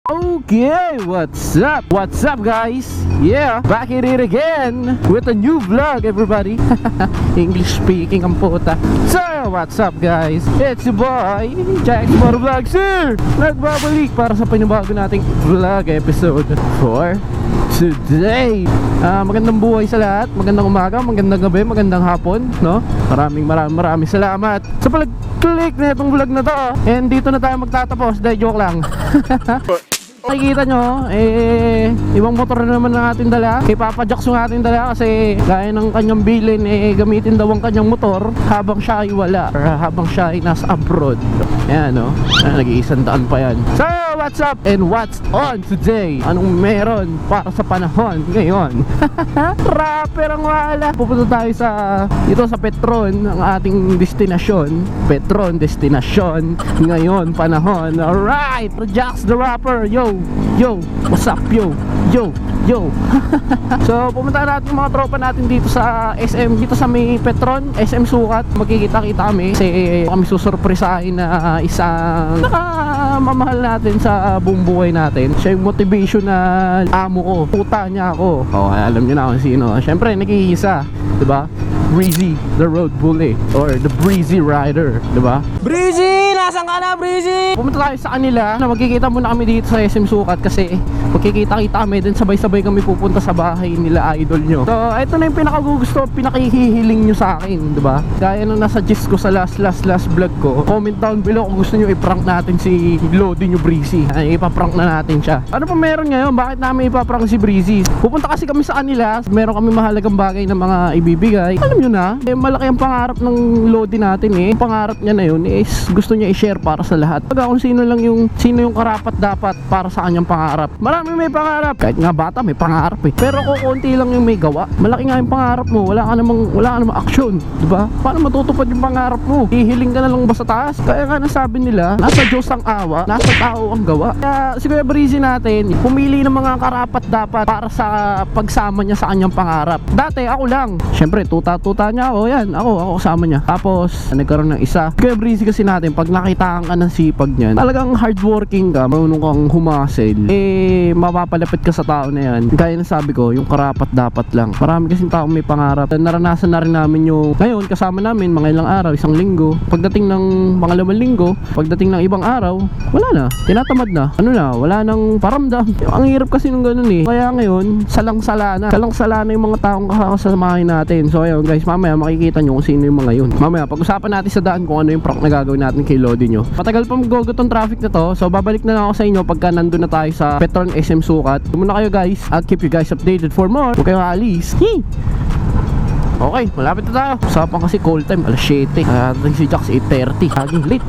Okay, what's up? What's up, guys? Yeah, back at it again with a new vlog, everybody. English speaking ang puta. So, what's up, guys? It's your boy, Jaxx MotoVlogs here. Nagbabalik para sa panibago nating vlog episode for today. Magandang buhay sa lahat. Magandang umaga, magandang gabi, magandang hapon, no? Maraming salamat sa pag-click na itong vlog na to. And dito na tayo magtatapos. Dahil joke lang. Nakikita nyo, ibang motor na naman ang ating dala. Kay Papa Jaxx yung ating dala kasi gaya ng kanyang bilin, gamitin daw ang kanyang motor habang siya ay wala or habang siya ay nasa abroad. Yan, no? Nag-iisang daan pa yan. So, what's up and what's on today? Anong meron para sa panahon ngayon? Rapper ang wala. Pupunta tayo sa Petron, ang ating destinasyon. Petron, destinasyon. Ngayon, panahon. Alright, Jaxx the rapper. Yo, what's up, yo. So, pumunta natin yung mga tropa natin dito sa SM, dito sa may Petron, SM Sukat. Magkikita-kita kami kasi kami susurpresahin na isang nakamamahal natin sa buong buhay natin. Siya yung motivational amo ko. Puta niya ako. Alam niyo na kung sino. Siyempre, nag-iisa, diba? Breezy, the road bully, or the breezy rider, diba? Breezy! Nasaan ka na, Breezy? Pumunta tayo sa kanila na magkikita muna kami dito sa SM Sukat kasi magkikita-kita kami, then sabay-sabay kami pupunta sa bahay nila idol nyo. So, ito na yung pinakagusto, pinakihihiling nyo sa akin, diba? Gaya nung nasa gist ko sa last vlog ko. Comment down below kung gusto nyo i-prank natin si Lodi nyo Breezy. Ipaprank na natin siya. Ano pa meron ngayon? Bakit namin ipaprank si Breezy? Pupunta kasi kami sa kanila, meron kami mahalagang bagay na mga ibibigay. Alam nyo na, malaki ang pangarap ng Lodi natin Ang pangarap niya na yun is gusto niya i-share para sa lahat. Pag kung sino yung karapat dapat para sa kanyang pangarap. Marami may pangarap. Kahit nga bata may pangarap Pero kung konti lang yung may gawa, malaki nga yung pangarap mo. Wala ka namang action, diba? Paano matutupad yung pangarap mo? Hihiling ka na lang ba sa taas? Kaya nga nasabi nila, nasa Diyos ang awa, nasa tao ang gawa. Kaya si Kuya Breezy natin, pumili ng mga karapat dapat para sa pagsama niya sa kanyang pangarap. Dati ako lang. Siyempre, tuta niya ako. Yan, ako kasama niya. Tapos, nagkaroon ng isa. Kuya Breezy kasi natin, pag nakitaan ka ng sipag niyan, talagang hardworking ka, marunong kang humasel, mapapalapit ka sa tao na yan. Gaya na sabi ko, yung karapat dapat lang. Marami kasing tao may pangarap. Naranasan na rin namin yung ngayon, kasama namin mga ilang araw, isang linggo. Pagdating ng pangalawang linggo, pagdating ng ibang araw, wala na. Tinatamad na. Wala nang paramdam. Ang hirap kasi nung ganun Kaya ngayon, salang-sala na yung mga taong kakasamahin natin. So ayun guys, mamaya makikita nyo kung sino yung mga yun. Mamaya, pag-usapan natin sa daan kung ano yung prank na gagawin natin kay Lodi nyo. Matagal pa mag-go tong traffic na to. So babalik na lang ako sa inyo pagka nandun na tayo sa Petron SM Sukat. Muna kayo guys. I'll keep you guys updated for more. Huwag kayong aalis. Okay, malapit na tayo. Usapan kasi call time, alas 7. Si Jaxx 8:30. Laging late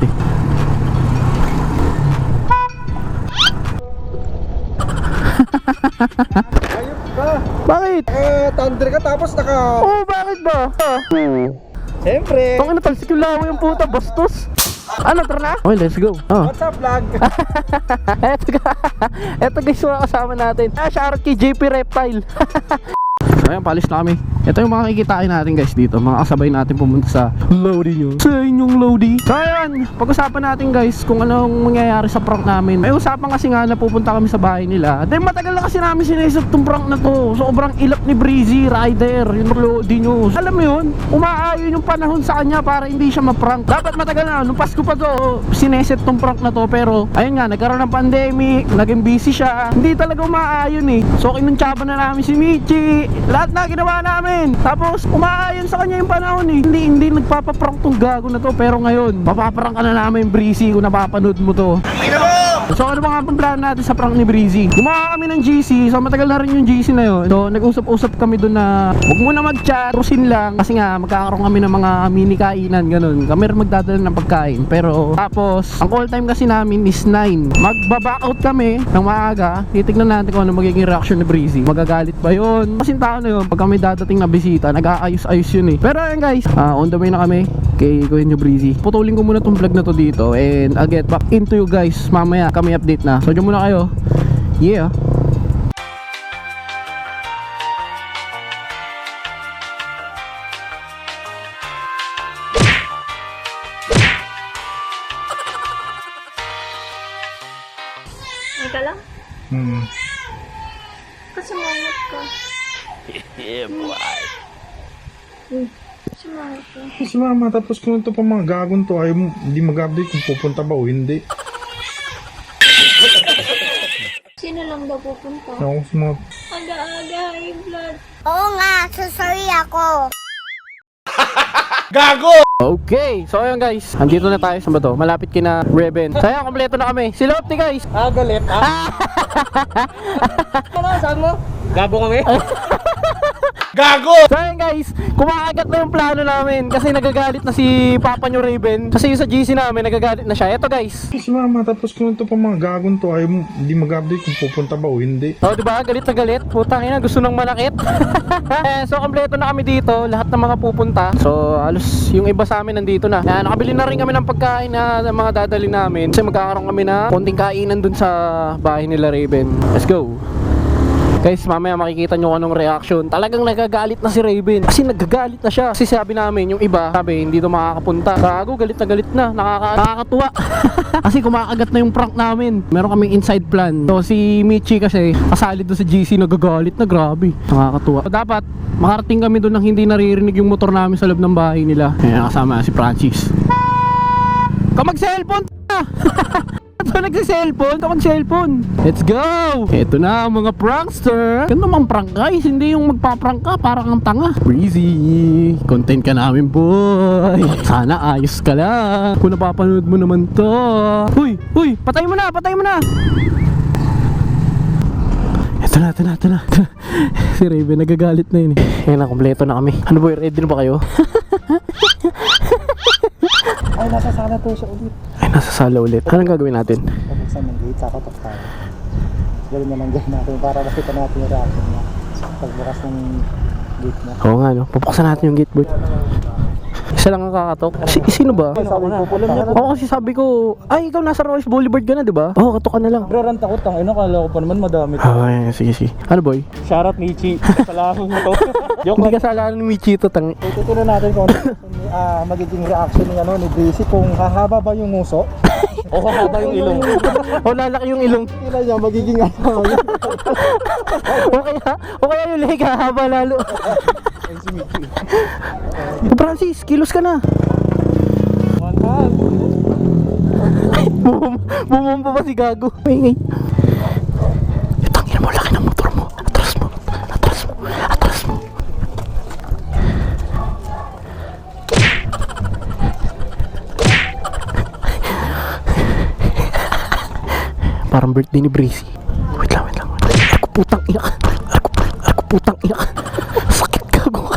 Ayop ka. Bakit? Thunder ka tapos Bakit ba? Siyempre. Pang talsik yung lawa yung puta, bastos. Ano, tara na? Okay, let's go. What's up, vlog? Eto guys, mga kasama natin. Shoutout kay JP Reptile. Ayan, palis na kami. Ito yung mga kikitain natin guys dito. Mga kasabay natin pumunta sa Lodi nyo. Sa inyong Lodi. So ayan, pag-usapan natin guys kung anong mangyayari sa prank namin. May usapan kasi nga na pupunta kami sa bahay nila. Then matagal na kasi namin sinisip tong prank na to. Sobrang ilap ni Breezy, rider, yung Lodi nyo. Alam mo yun, umaayon yung panahon sa kanya para hindi siya ma-prank. Dapat matagal na, nung Pasko pa to, sineset tong prank na to. Pero ayun nga, nagkaroon ng pandemic, naging busy siya. Hindi talaga umaayon So kinuntsaba na namin si Michi. Lahat na ginawa namin. Tapos umaayon sa kanya yung panahon Hindi nagpapaprank tong gago na to. Pero ngayon, mapaprank ka na namin Breezy kung napapanood mo to. So ano ba nga ang plano natin sa prank ni Breezy? Gumawa kami ng GC. So matagal na rin yung GC na yun. So nag-usap-usap kami doon na huwag muna mag-chat, rusin lang. Kasi nga magkakaroon kami ng mga mini kainan, ganun. Kami rin magdadala ng pagkain. Pero tapos, ang call time kasi namin is 9. Magba-back out kami ng maaga. Titignan natin kung ano magiging reaction ni Breezy. Magagalit ba yun? Kasi tao na yun, pag kami dadating na bisita, nag-aayos-ayos yun Pero ayun guys, on the way na kami kay Kuya Breezy. Putulin ko muna tong vlog na to dito. And I'll get back into you guys mamaya. Kami update na. So dyan muna kayo. Yeah. Ika lang? Kasamangot ka. Yeah, boy. Sumangot ka. Si mama, tapos kung ito pa mga gagon to, ayaw mo, hindi mag-update kung pupunta ba o hindi. Sino lang daw pupunta? Ako sa mga... Aga-aga, high blood. Oo nga, sorry ako. Okay, so ayun guys, andito na tayo sa bato. Malapit kina Reben. So ayun, kompleto na kami. Si Lofty guys. Galit Ano, saan mo? Gabo kami? So ayun guys, kumakagat na yung plano namin kasi nagagalit na si Papa nyo Raven. Kasi yung sa GC namin, nagagalit na siya. Eto guys. Si mama, tapos kung ito pa mga gagon to, ayaw mo, hindi mag-update kung pupunta ba o hindi. Oh, di ba? Galit na galit. Putang ina, gusto nang manakit. So kompleto na kami dito, lahat ng mga pupunta. So halos yung iba sa amin nandito na. Nakabili na rin kami ng pagkain na mga dadali namin. Kasi magkakaroon kami na konting kainan dun sa bahay nila Raven. Let's go. Guys, mamaya makikita nyo anong reaction. Talagang nagagalit na si Raven. Kasi nagagalit na siya. Kasi sabi namin, yung iba, sabi, hindi to makakapunta. Gago, galit na. Nakakatuwa. Kasi kumakagat na yung prank namin. Meron kaming inside plan. So, si Michi kasi, kasali doon sa GC, nagagalit na. Grabe. Nakakatuwa. So, dapat, makarating kami doon nang hindi naririnig yung motor namin sa loob ng bahay nila. Kaya kasama si Francis. Mag-cellphone na! Ito nagsiselfone. Let's go! Ito na mga prankster. Ganun naman prank guys, hindi yung magpaprank ka parang ang tanga. Breezy, content ka namin boy. Sana ayos ka lang kung napapanood mo naman to. Uy, patay mo na. Ito na. Si Raven nagagalit na yun eh. Ayan na, kompleto na kami. Ano boy, ready na ba kayo? Ay, nasa sala to siya ulit. Ay, nasa sala ulit. Anong gagawin natin? Pabuksan ng gate, sakatok tayo. Gawin naman gate natin para makita natin yung reaction niya. Pagbukas ng gate niya. Oo nga no, pupuksan natin yung gate boy. Isa lang ang kakatok. Sino ba? Sabi ko, alam niya. Oo kasi sabi ko, ay ikaw nasa Royce Boulevard ka na diba? Oo, katok ka na lang. Bro, ranta ko, tangin, kala ko pa naman madami. Ay, sige. Ano boy? Shoutout Michi, kasalanan mo to. Joke Hindi kasalanan ni Michito tang. Tutunan natin kung magiging reaction ni Breezy kung hahaba ba yung nguso o hahaba yung ilong. O lalaki yung ilong. Kailan niya magiging O kaya yung leg haba lalo. Francis, kilos ka na. Bumumpa pa si Gago. Ingay. Tangina mo, laki ng motor mo. Atras mo. Parang birthday ni Breezy. Wait lang. Ako putang iyak. Sakit Gago.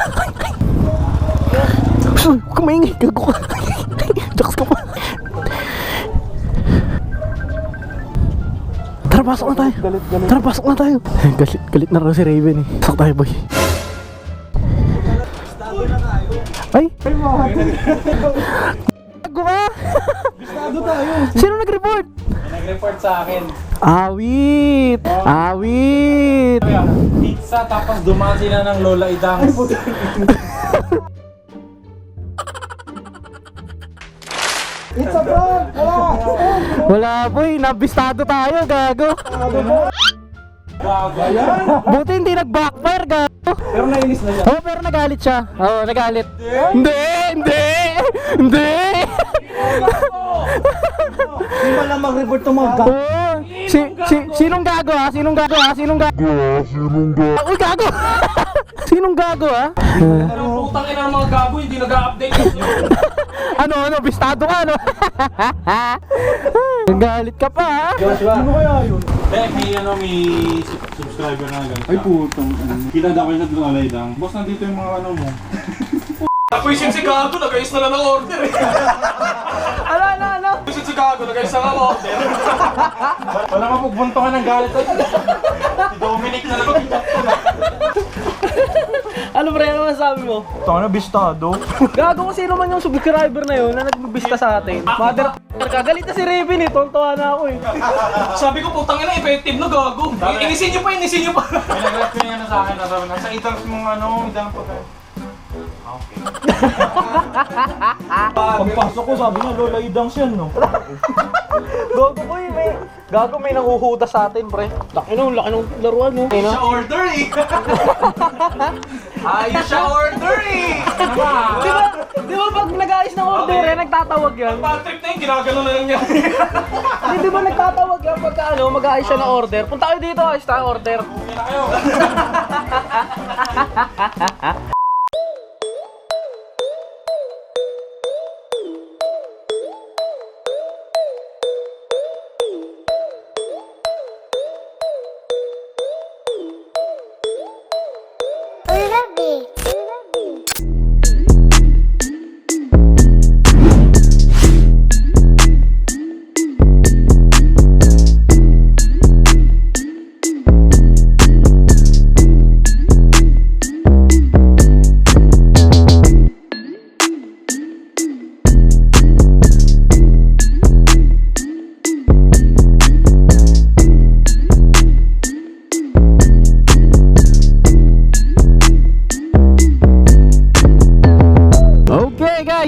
Huwag ka maingay, Gago ka. Jaxx ka pa. Tara, pasok na tayo. Galit na raw si Raven eh. Pasok tayo boy. Ay! Gago ka! Gustado tayo. Sino nag-report? Nag-report sa akin. Awit! Pizza tapos dumaan sila ng Lola Idang. It's a prank! Wala boy, nabistado tayo, Gago. Buti hindi nag-backfire, Gago. Pero nainis na siya. Oh, pero nagalit siya. Oo, nagalit. Hindi! Hindi man lang mag-report itong mga gago. Oh, sinong gago ha? Uy, gago! Sinong gago ha? Ang putang ina ng mga gabo, hindi nag-a-update. Ano, bistado ka, ano? Nagalit ka pa ha? Ano kaya yun? May subscriber na ganito. Ay putang. Kinada ko siya doon alay lang. Boss, nandito yung mga ano mo. Napuisin si Gago, nag-ayos na lang ng order eh. Ano? Napuisin si Gago, nag-ayos na lang ng order. Wala ka pugbuntungan ng galit. Si Dominic na naman. Ano pre, ano masabi mo? Ito na, bistado. Gago kung sino man yung subscriber na yun na nagbibista sa atin. Mother ka, galit na si Raven eh, tontuwa na ako eh. Sabi ko, putang ina, effective na Gago. Inisin niyo pa. May nag-rap ko yan sa akin. Nasa itals mong idang pa kayo. Pagpasok ko, sabi niya, Lola Idang siya, no? Gago may nanguhuda sa atin, pre. Laki nung laruan, no? Siya order eh. Ayos siya order eh. Di ba pag nag-ayos ng order, nagtatawag yan? Bad trip na yun, ginagano na lang niya. Di ba nagtatawag yan pagka mag-ayos siya ng order? Punta kayo dito, ayos tayo order. Okay na kayo.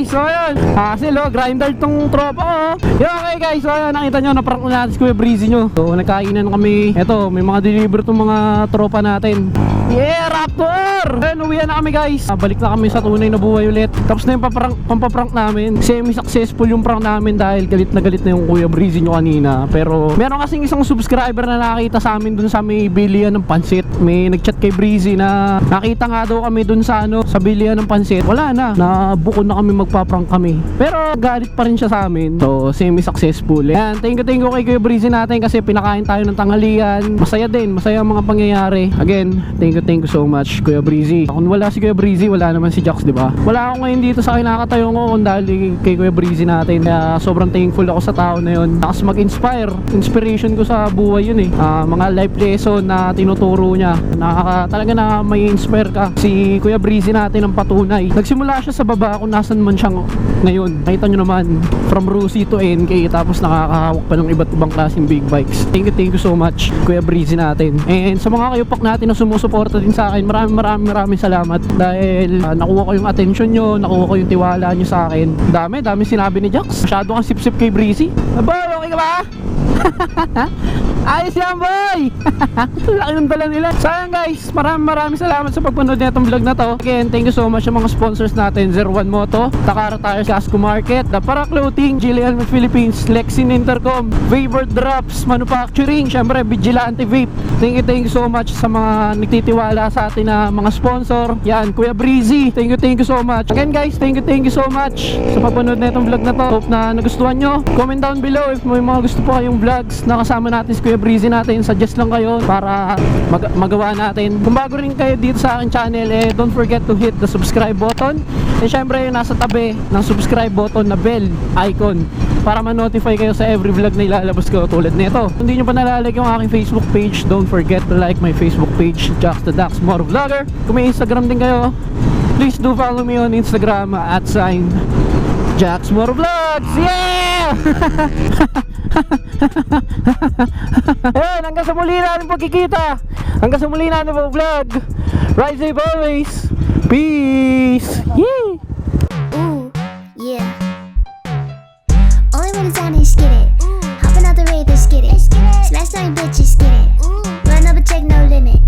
So ayun, hassle grinder tong tropa ko. Okay guys, so ayun, nakita nyo, naprank na natin si Kuya Breezy nyo. So nagkainan kami, eto, may mga deliver tong mga tropa natin. Yeah, Raptor! Ayun, uwihan na kami guys. Balik na kami sa tunay na buhay ulit. Tapos na yung pampaprank namin. Semi-successful yung prank namin dahil galit na yung Kuya Breezy nyo kanina. Pero meron kasing isang subscriber na nakita sa amin dun sa may bilihan ng pansit. May nagchat kay Breezy na nakita nga daw kami dun sa sa bilihan ng pansit. Wala na, nabuko na kami magpaprank kami. Pero galit pa rin siya sa amin. So semi-successful. Yan, thank you kay Kuya Breezy natin kasi pinakain tayo ng tanghalian. Masaya din, masaya ang mga pangyayari. Again, thank you so much Kuya Breezy. Kung wala si Kuya Breezy, wala naman si Jaxx, di ba? Wala ako ngayon dito sa kinakatayo ko kung dahil kay Kuya Breezy natin. Kaya sobrang thankful ako sa tao na yun. Tapos mag-inspire. Inspiration ko sa buhay yun eh. Mga life lesson na tinuturo niya. Talaga na may inspire ka. Si Kuya Breezy natin ang patunay. Nagsimula siya sa baba kung nasan man siya ngayon. Nakita nyo naman, from Rusi to NK, tapos nakakahawak pa ng iba't ibang klaseng big bikes. Thank you so much Kuya Breezy natin. And sa mga kayupak natin na sumusuporta din sa akin, maraming salamat dahil nakuha ko yung attention nyo, nakuha ko yung tiwala nyo sa akin. Dami sinabi ni Jaxx. Masyado kang sip-sip kay Breezy. Boy, okay ka ba? Ayos yan, boy! Laki ng dala nila. Sayang guys, maraming salamat sa pagpanood nitong vlog na to. Again, thank you so much sa mga sponsors natin: One Moto, Takara Tires, Casco Market, The Parak Clothing, Gille Philippines, Lexin Intercom, Vapor Drops Manufacturing, syempre Vigilante Vape. Thank you so much sa mga nagtitiwala sa atin na mga sponsor. Yan, Kuya Breezy, thank you so much. Again guys, thank you so much sa pagpanood nitong vlog na to. Hope na nagustuhan nyo. Comment down below if may mga gusto po kayong vlogs na kasama natin si Kuya Breezy natin. Suggest lang kayo para magawa natin. Kung bago rin kayo dito sa aking channel, don't forget to hit the subscribe button. And syempre nasa tabi ng subscribe button na bell icon para ma-notify kayo sa every vlog na ilalabas ko tulad nito. Kung hindi nyo pa nalalike yung aking Facebook page, don't forget to like my Facebook page, Jaxx the Dax MotoVlogger. Kung may Instagram din kayo, please do follow me on Instagram at Jaxx MotoVlogs. Yeah! Ayan, hanggang sa muli natin pagkikita. Hanggang sa muli natin pag-vlog. Ride safe always. Peace. Yeah. Ooh, yeah. Only when it's on is get it. Hopping out the raid, let's get it. Smash nine bitches, get it. Run up a check, no limit.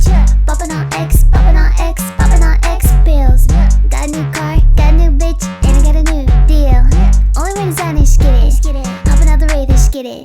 Popping on X, popping on X, popping on X bills. Got a new car, got a new bitch, and I got a new deal. Only when it's on is get it. Hopping out the raid, let's get it.